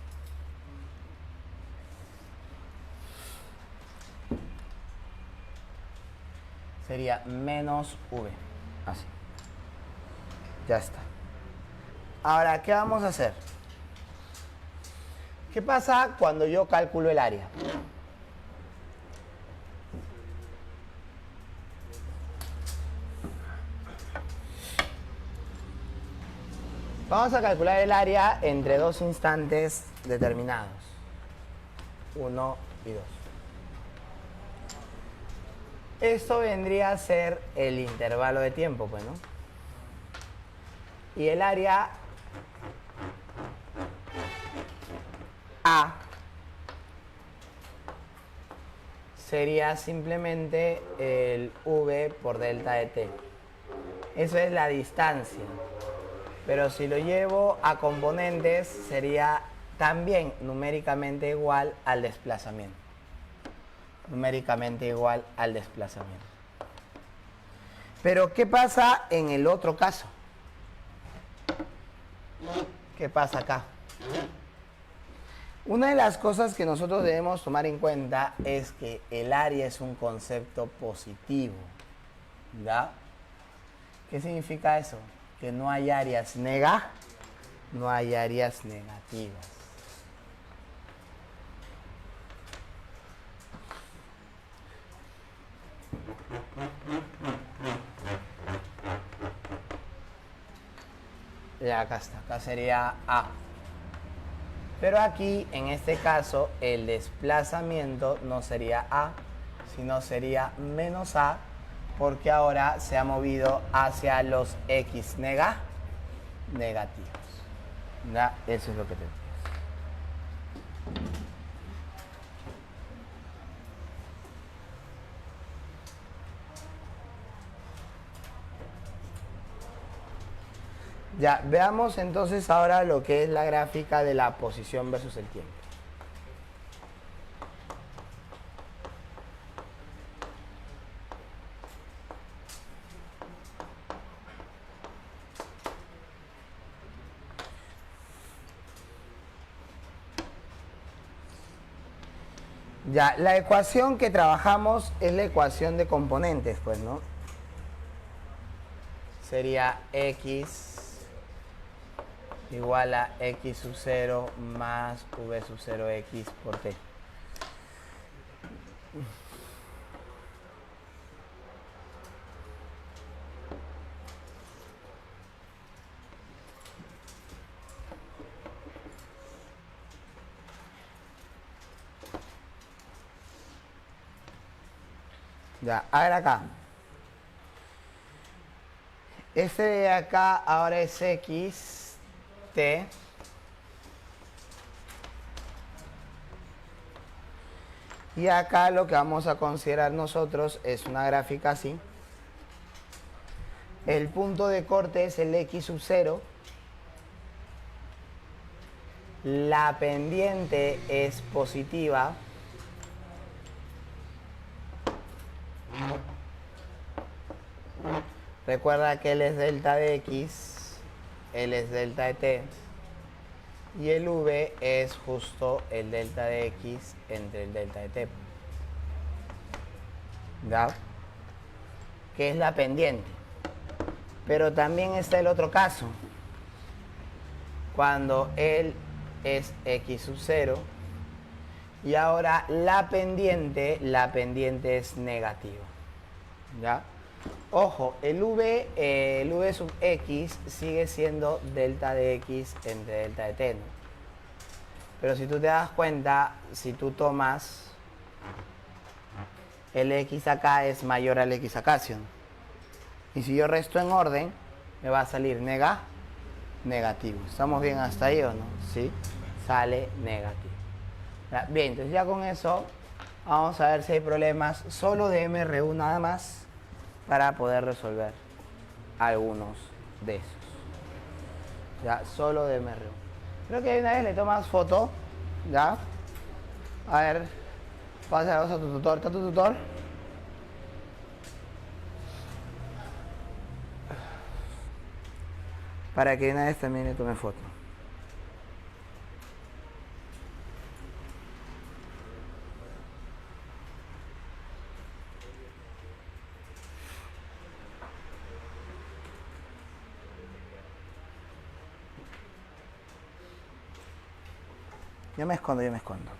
sería menos V. Así. Ya está. Ahora, ¿qué vamos a hacer? ¿Qué pasa cuando yo calculo el área? Vamos a calcular el área entre dos instantes determinados. 1 y 2. Esto vendría a ser el intervalo de tiempo, pues, ¿no? Y el área A sería simplemente el V por delta de t. Eso es la distancia. Pero si lo llevo a componentes, sería también numéricamente igual al desplazamiento. Numéricamente igual al desplazamiento. Pero, ¿qué pasa en el otro caso? ¿Qué pasa acá? Una de las cosas que nosotros debemos tomar en cuenta es que el área es un concepto positivo. ¿Ya? ¿Qué significa eso? Que no hay áreas negativas. Ya, acá está, acá sería A. Pero aquí, en este caso, el desplazamiento no sería A, sino sería menos A, porque ahora se ha movido hacia los X negativos. ¿Ya? Eso es lo que tenemos. Ya, veamos entonces ahora lo que es la gráfica de la posición versus el tiempo. Ya, la ecuación que trabajamos es la ecuación de componentes, pues, ¿no? Sería X igual a X sub 0 más V sub 0X por T. Ya, a ver acá. Este de acá ahora es X, T. Y acá lo que vamos a considerar nosotros es una gráfica así. El punto de corte es el X sub 0. La pendiente es positiva. Recuerda que L es delta de X, L es delta de T. Y el V es justo el delta de X entre el delta de T. ¿Ya? Que es la pendiente. Pero también está el otro caso. Cuando L es X sub 0. Y ahora la pendiente es negativa. ¿Ya? Ojo, el V sub X sigue siendo delta de X entre delta de T, ¿no? Pero si tú te das cuenta, si tú tomas el X acá es mayor al X acá, ¿sí? Y si yo resto en orden, me va a salir negativo. ¿Estamos bien hasta ahí o no? Sí, sale negativo. Bien, entonces ya con eso vamos a ver si hay problemas solo de MRU nada más para poder resolver algunos de esos. Ya, solo de MRU. Creo que una vez le tomas foto, ¿ya? A ver, pásalos a tu tutor. ¿Está tu tutor? Para que una vez también le tome foto. Yo me escondo, yo me escondo.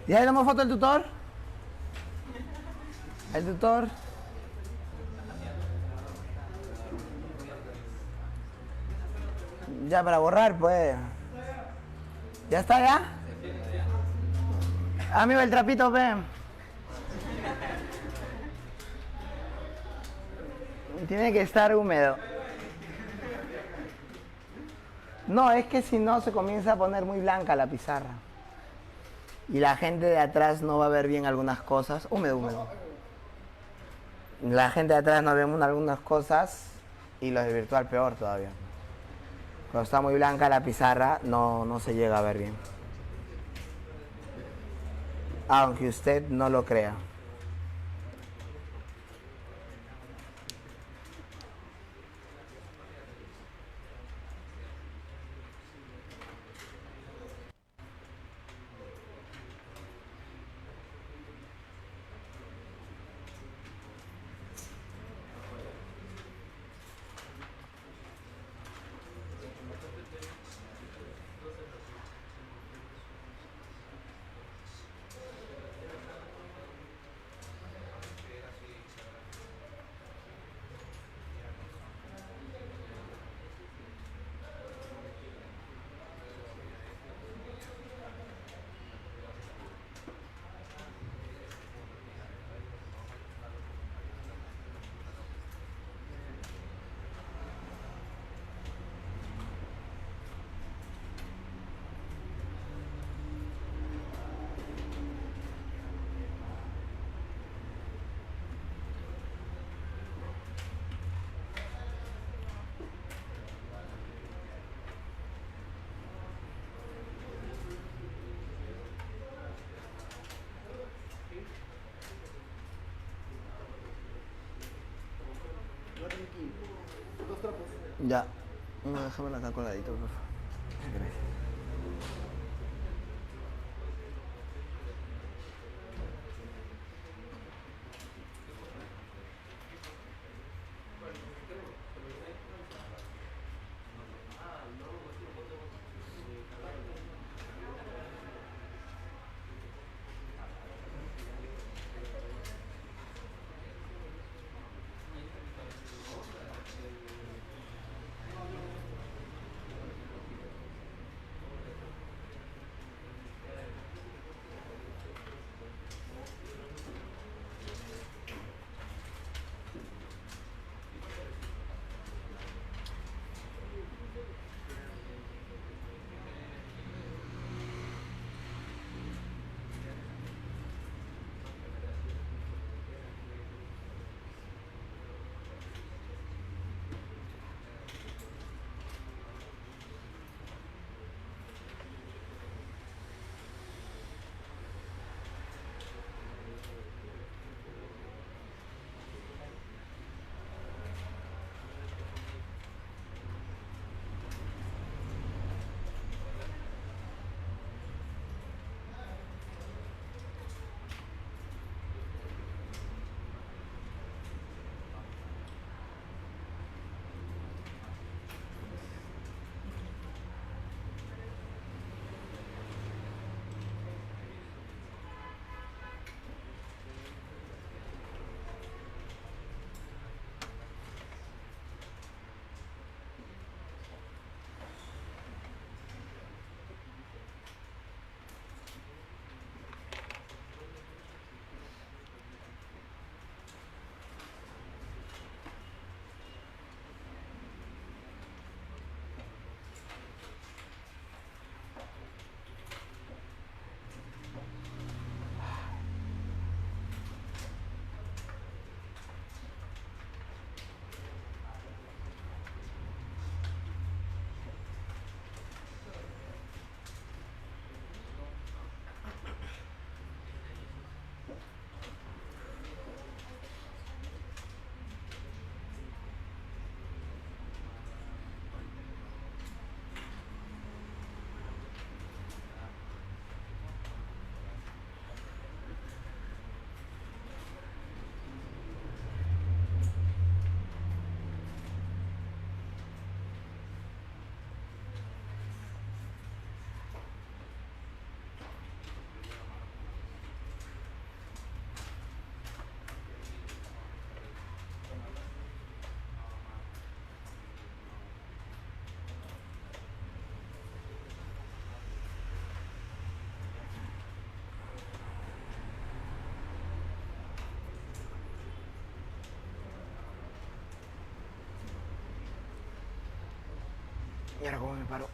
¿Ya le damos foto al tutor? ¿El tutor? Ya para borrar, pues. ¿Ya está ya? Amigo, el trapito, ven. Tiene que estar húmedo. No, es que si no se comienza a poner muy blanca la pizarra. Y la gente de atrás no va a ver bien algunas cosas. Húmedo, húmedo. La gente de atrás no ve algunas cosas y los de virtual peor todavía. Cuando está muy blanca la pizarra no se llega a ver bien. Aunque usted no lo crea. Ya. No, déjamela acá coladito, por favor. Gracias. Y ahora cómo me paro.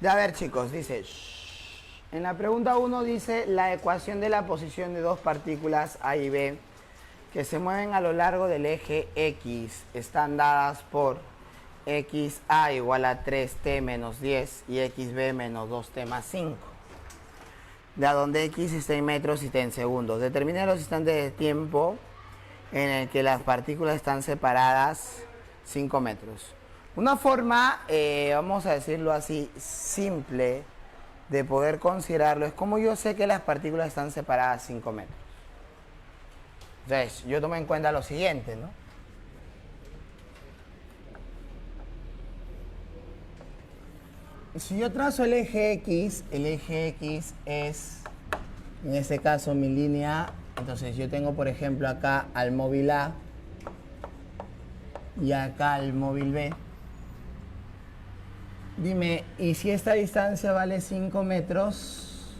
A ver, chicos, dice... En la pregunta 1 dice la ecuación de la posición de dos partículas A y B que se mueven a lo largo del eje X están dadas por XA igual a 3t menos 10 y XB menos 2t más 5. De a donde X está en metros y t en segundos. Determina los instantes de tiempo en el que las partículas están separadas 5 metros. Una forma, vamos a decirlo así, simple de poder considerarlo es como yo sé que las partículas están separadas 5 metros. Entonces, yo tomo en cuenta lo siguiente, ¿no? Si yo trazo el eje X es, en este caso, mi línea. Entonces, yo tengo, por ejemplo, acá al móvil A y acá al móvil B. Dime, ¿y si esta distancia vale 5 metros?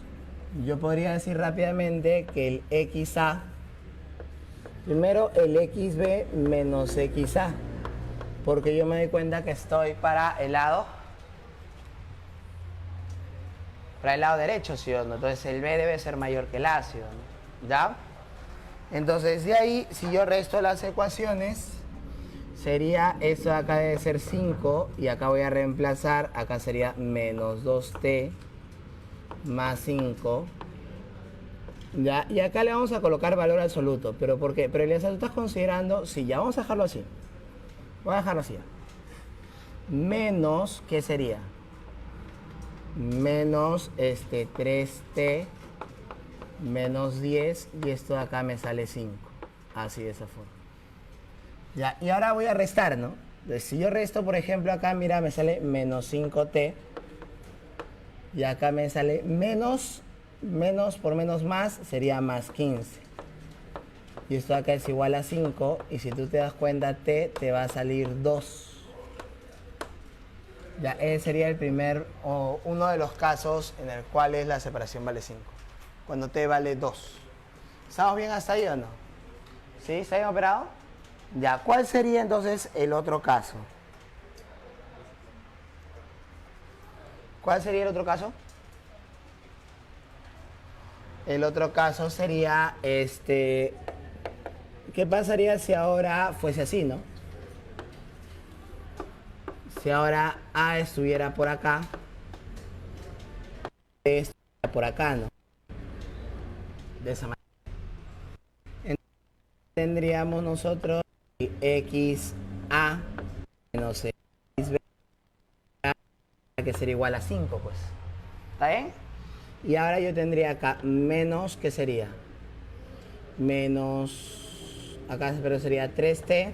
Yo podría decir rápidamente que el XA, primero el XB menos XA, porque yo me doy cuenta que estoy para el lado derecho, ¿sí o no? Entonces el B debe ser mayor que el A, ¿sí o no? ¿Ya? Entonces de ahí, si yo resto las ecuaciones, sería, esto de acá debe ser 5 y acá voy a reemplazar, acá sería menos 2t más 5. ¿Ya? Y acá le vamos a colocar valor absoluto. ¿Pero por qué? Pero Elías, tú estás considerando, sí, ya vamos a dejarlo así. Voy a dejarlo así. Menos, ¿qué sería? Menos 3t menos 10 y esto de acá me sale 5. Así de esa forma. Ya, y ahora voy a restar, ¿no? Entonces, si yo resto, por ejemplo, acá, mira, me sale menos 5t. Y acá me sale menos por menos más, sería más 15. Y esto acá es igual a 5. Y si tú te das cuenta, t te va a salir 2. Ya, ese sería el primer, o uno de los casos en el cual la separación vale 5. Cuando t vale 2. ¿Estamos bien hasta ahí o no? ¿Sí? ¿Está bien operado? Ya, ¿cuál sería entonces el otro caso? ¿Cuál sería el otro caso? El otro caso sería, ¿qué pasaría si ahora fuese así, no? Si ahora A estuviera por acá, B estuviera por acá, ¿no? De esa manera. Entonces tendríamos nosotros XA menos XB, que sería igual a 5, pues. ¿Está bien? Y ahora yo tendría acá menos, ¿qué sería? Menos, acá pero sería 3t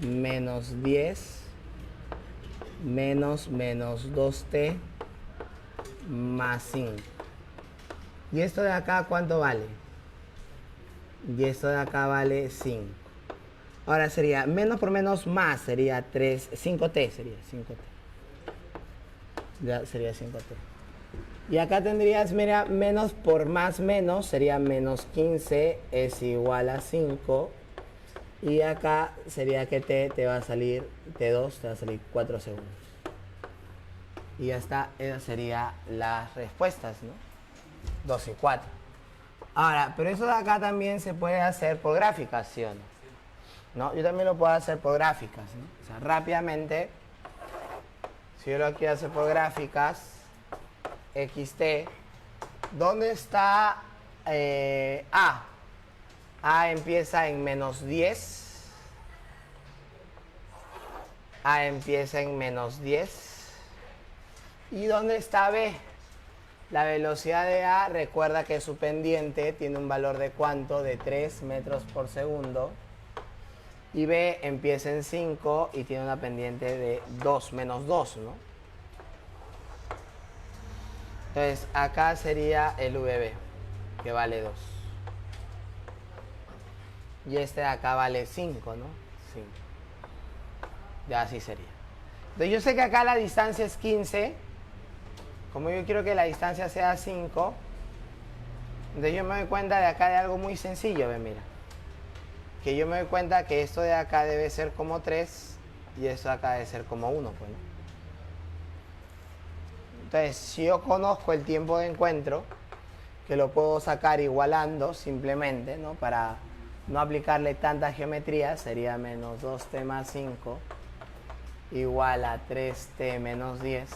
menos 10 menos 2t más 5. ¿Y esto de acá cuánto vale? Y esto de acá vale 5. Ahora sería menos por menos más, sería 5t sería 5t. Ya sería 5t. Y acá tendrías, mira, menos por más menos, sería menos 15 es igual a 5. Y acá sería que te va a salir, T2 te va a salir 4 segundos. Y ya está, esas serían las respuestas, ¿no? 2 y 4. Ahora, pero eso de acá también se puede hacer por gráficas, ¿sí o no? ¿No? Yo también lo puedo hacer por gráficas, ¿no? O sea, rápidamente, si yo lo quiero hacer por gráficas, XT, ¿dónde está A? A empieza en menos 10. A empieza en menos 10. ¿Y dónde está B? La velocidad de A, recuerda que su pendiente tiene un valor de ¿cuánto? De 3 metros por segundo. Y B empieza en 5 y tiene una pendiente de 2, menos 2, ¿no? Entonces, acá sería el VB, que vale 2. Y este de acá vale 5, ¿no? 5. Ya así sería. Entonces, yo sé que acá la distancia es 15. Como yo quiero que la distancia sea 5, entonces yo me doy cuenta de acá de algo muy sencillo, ve, mira. Que yo me doy cuenta que esto de acá debe ser como 3 y esto de acá debe ser como 1, pues, ¿no? Entonces, si yo conozco el tiempo de encuentro, que lo puedo sacar igualando simplemente, ¿no? Para no aplicarle tanta geometría, sería menos 2t más 5 igual a 3t menos 10.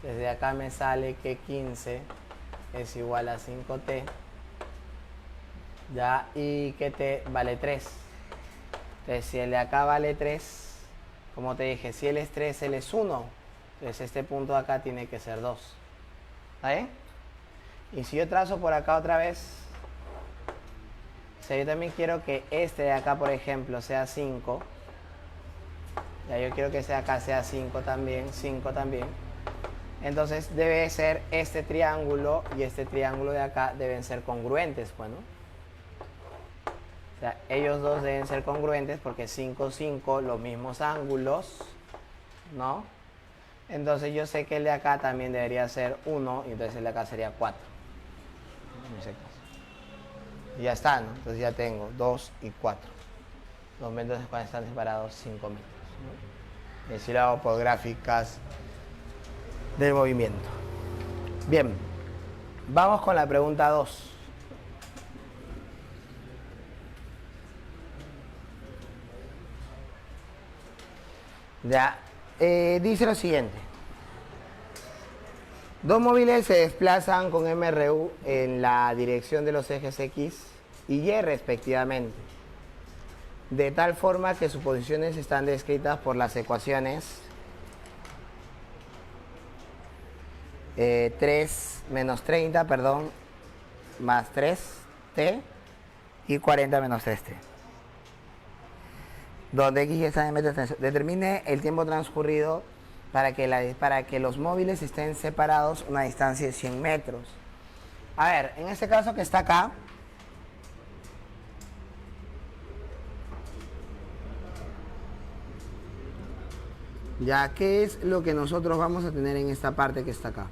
Desde acá me sale que 15 es igual a 5t. Ya, y que t vale 3. Entonces, si el de acá vale 3, como te dije, si él es 3, él es 1. Entonces, este punto de acá tiene que ser 2. ¿Está bien? Y si yo trazo por acá otra vez, o sea, yo también quiero que este de acá, por ejemplo, sea 5. Ya, yo quiero que este de acá sea 5 también, 5 también. Entonces, debe ser este triángulo y este triángulo de acá deben ser congruentes, bueno. O sea, ellos dos deben ser congruentes porque 5, 5, los mismos ángulos, ¿no? Entonces yo sé que el de acá también debería ser 1 y entonces el de acá sería 4. En ese caso. Y ya está, ¿no? Entonces ya tengo 2 y 4. Los metros cuando están separados 5 metros, ¿no? Y así lo hago por gráficas del movimiento. Bien, vamos con la pregunta 2. Ya, dice lo siguiente. Dos móviles se desplazan con MRU en la dirección de los ejes X y Y respectivamente, de tal forma que sus posiciones están descritas por las ecuaciones 3 menos 30, perdón, más 3t y 40 menos 3t. Donde X está en metros. Determine el tiempo transcurrido para que los móviles estén separados una distancia de 100 metros. A ver, en este caso que está acá, ya, ¿qué es lo que nosotros vamos a tener en esta parte que está acá?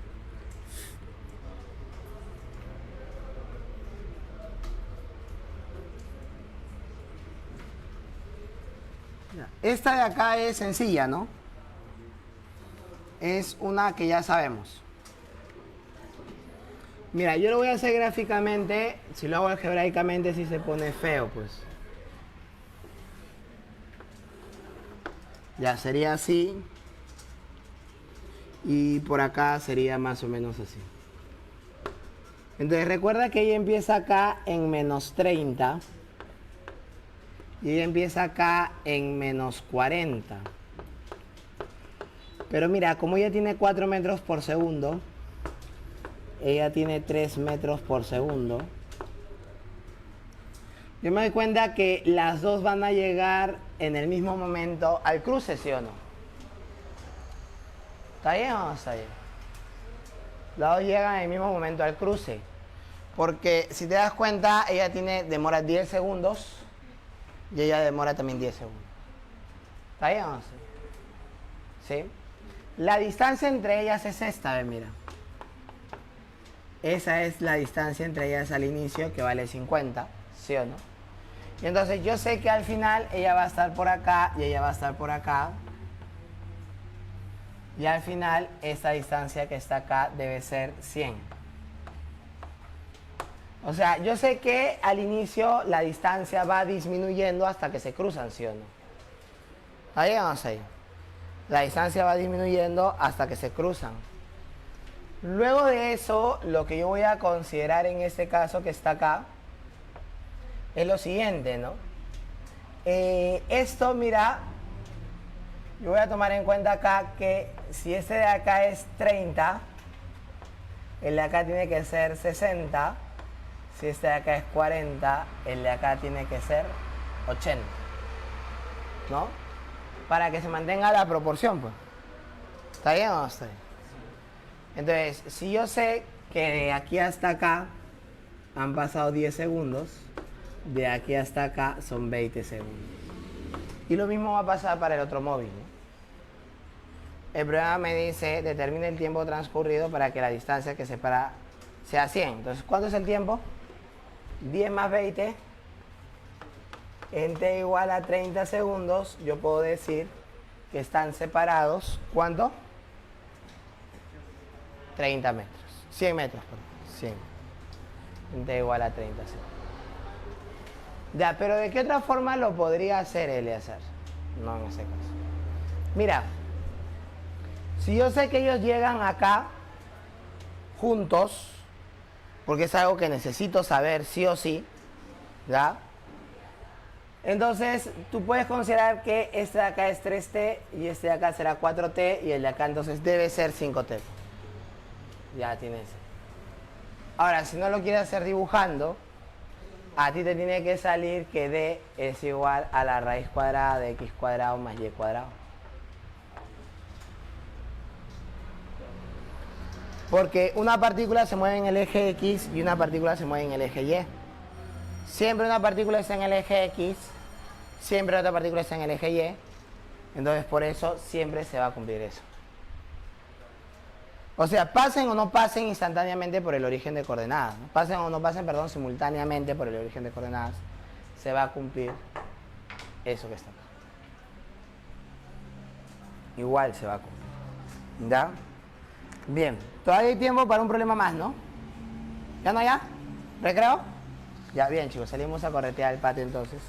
Esta de acá es sencilla, ¿no? Es una que ya sabemos. Mira, yo lo voy a hacer gráficamente. Si lo hago algebraicamente sí se pone feo, pues. Ya sería así. Y por acá sería más o menos así. Entonces recuerda que ella empieza acá en menos 30. Y ella empieza acá en menos 40. Pero mira, como ella tiene 4 metros por segundo, ella tiene 3 metros por segundo. Yo me doy cuenta que las dos van a llegar en el mismo momento al cruce, ¿sí o no? ¿Está bien o no está bien? Las dos llegan en el mismo momento al cruce. Porque si te das cuenta, ella demora 10 segundos y ella demora también 10 segundos. ¿Está bien o no está bien? ¿Sí? La distancia entre ellas es esta, mira. Esa es la distancia entre ellas al inicio, que vale 50, ¿sí o no? Y entonces yo sé que al final ella va a estar por acá y ella va a estar por acá. Y al final esta distancia que está acá debe ser 100. O sea, yo sé que al inicio la distancia va disminuyendo hasta que se cruzan, ¿sí o no? Ahí vamos ahí. La distancia va disminuyendo hasta que se cruzan. Luego de eso, lo que yo voy a considerar en este caso que está acá es lo siguiente, ¿no? Esto, mira, yo voy a tomar en cuenta acá que si este de acá es 30, el de acá tiene que ser 60. Si este de acá es 40, el de acá tiene que ser 80, ¿no? Para que se mantenga la proporción, pues. ¿Está bien o no está bien? Entonces, si yo sé que de aquí hasta acá han pasado 10 segundos, de aquí hasta acá son 20 segundos. Y lo mismo va a pasar para el otro móvil, ¿no? El programa me dice, determine el tiempo transcurrido para que la distancia que separa sea 100. Entonces, ¿cuánto es el tiempo? 10 más 20. En t igual a 30 segundos, yo puedo decir que están separados, ¿cuánto? 30 metros. 100 metros, perdón. 100. D igual a 30, sí. Ya, pero ¿de qué otra forma lo podría hacer Eliezer? No, en ese caso. Mira, si yo sé que ellos llegan acá juntos, porque es algo que necesito saber sí o sí, ¿ya? Entonces, tú puedes considerar que este de acá es 3t y este de acá será 4t y el de acá entonces debe ser 5t. Ya tienes. Ahora, si no lo quieres hacer dibujando, a ti te tiene que salir que d es igual a la raíz cuadrada de x cuadrado más y cuadrado. Porque una partícula se mueve en el eje X y una partícula se mueve en el eje Y. Siempre una partícula está en el eje X, siempre otra partícula está en el eje Y. Entonces por eso siempre se va a cumplir eso. O sea, pasen o no pasen instantáneamente por el origen de coordenadas, ¿no? Pasen o no pasen, perdón, simultáneamente por el origen de coordenadas, se va a cumplir eso que está acá. Igual se va a cumplir. ¿Ya? Bien, todavía hay tiempo para un problema más, ¿no? ¿Ya no ya? ¿Recreo? Ya, bien chicos, salimos a corretear el patio entonces.